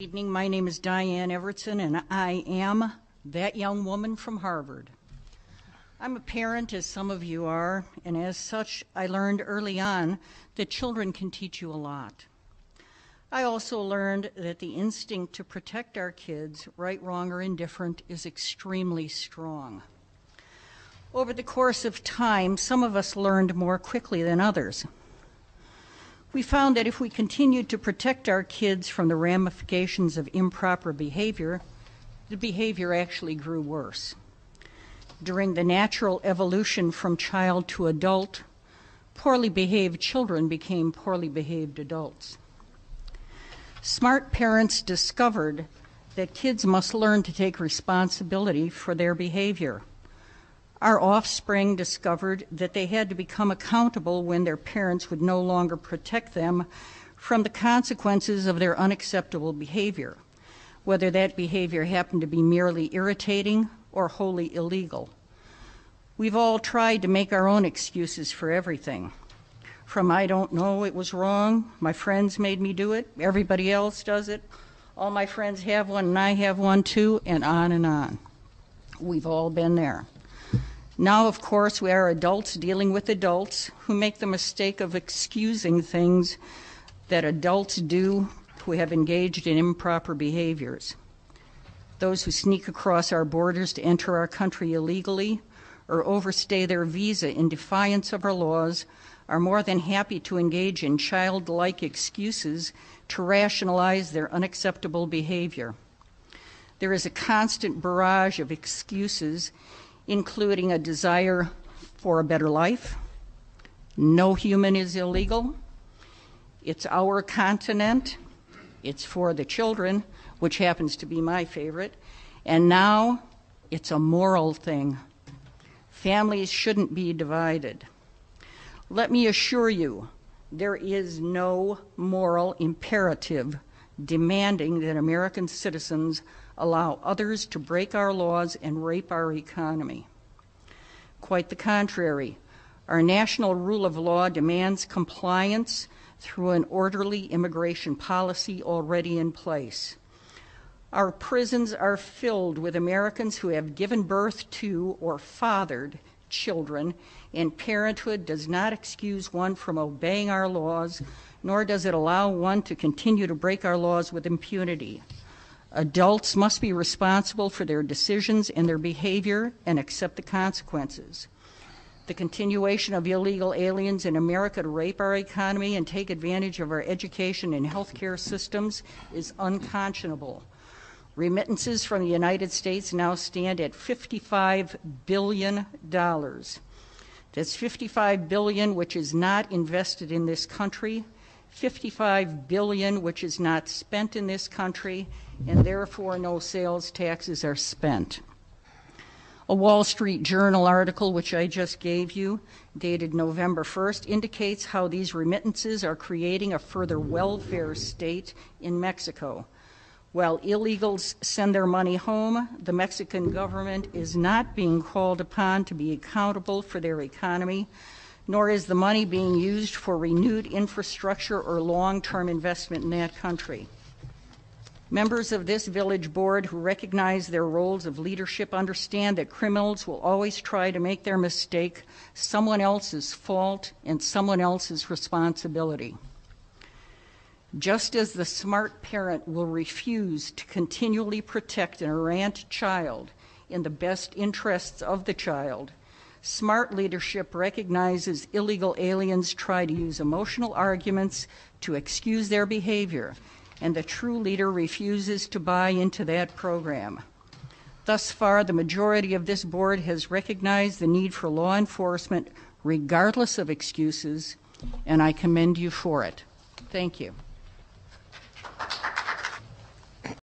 Good evening. My name is Diane Evertsen, and I am that young woman from Harvard. I'm a parent, as some of you are, and as such, I learned early on that children can teach you a lot. I also learned that the instinct to protect our kids, right, wrong, or indifferent, is extremely strong. Over the course of time, some of us learned more quickly than others. We found that if we continued to protect our kids from the ramifications of improper behavior, the behavior actually grew worse. During the natural evolution from child to adult, poorly behaved children became poorly behaved adults. Smart parents discovered that kids must learn to take responsibility for their behavior. Our offspring discovered that they had to become accountable when their parents would no longer protect them from the consequences of their unacceptable behavior, whether that behavior happened to be merely irritating or wholly illegal. We've all tried to make our own excuses for everything. From I don't know, it was wrong, my friends made me do it, everybody else does it, all my friends have one and I have one too, and on and on. We've all been there. Now, of course, we are adults dealing with adults who make the mistake of excusing things that adults do who have engaged in improper behaviors. Those who sneak across our borders to enter our country illegally or overstay their visa in defiance of our laws are more than happy to engage in childlike excuses to rationalize their unacceptable behavior. There is a constant barrage of excuses, including a desire for a better life. No human is illegal. It's our continent. It's for the children, which happens to be my favorite. And now it's a moral thing. Families shouldn't be divided. Let me assure you, there is no moral imperative demanding that American citizens allow others to break our laws and rape our economy. Quite the contrary. Our national rule of law demands compliance through an orderly immigration policy already in place. Our prisons are filled with Americans who have given birth to or fathered children, and parenthood does not excuse one from obeying our laws, nor does it allow one to continue to break our laws with impunity. Adults must be responsible for their decisions and their behavior and accept the consequences. The continuation of illegal aliens in America to rape our economy and take advantage of our education and healthcare systems is unconscionable. Remittances from the United States now stand at $55 billion. That's $55 billion which is not invested in this country, $55 billion which is not spent in this country, and therefore no sales taxes are spent. A Wall Street Journal article, which I just gave you, dated November 1st, indicates how these remittances are creating a further welfare state in Mexico. While illegals send their money home, the Mexican government is not being called upon to be accountable for their economy, nor is the money being used for renewed infrastructure or long-term investment in that country. Members of this village board who recognize their roles of leadership understand that criminals will always try to make their mistake someone else's fault and someone else's responsibility. Just as the smart parent will refuse to continually protect an errant child in the best interests of the child, smart leadership recognizes illegal aliens try to use emotional arguments to excuse their behavior, and the true leader refuses to buy into that program. Thus far, the majority of this board has recognized the need for law enforcement regardless of excuses, and I commend you for it. Thank you.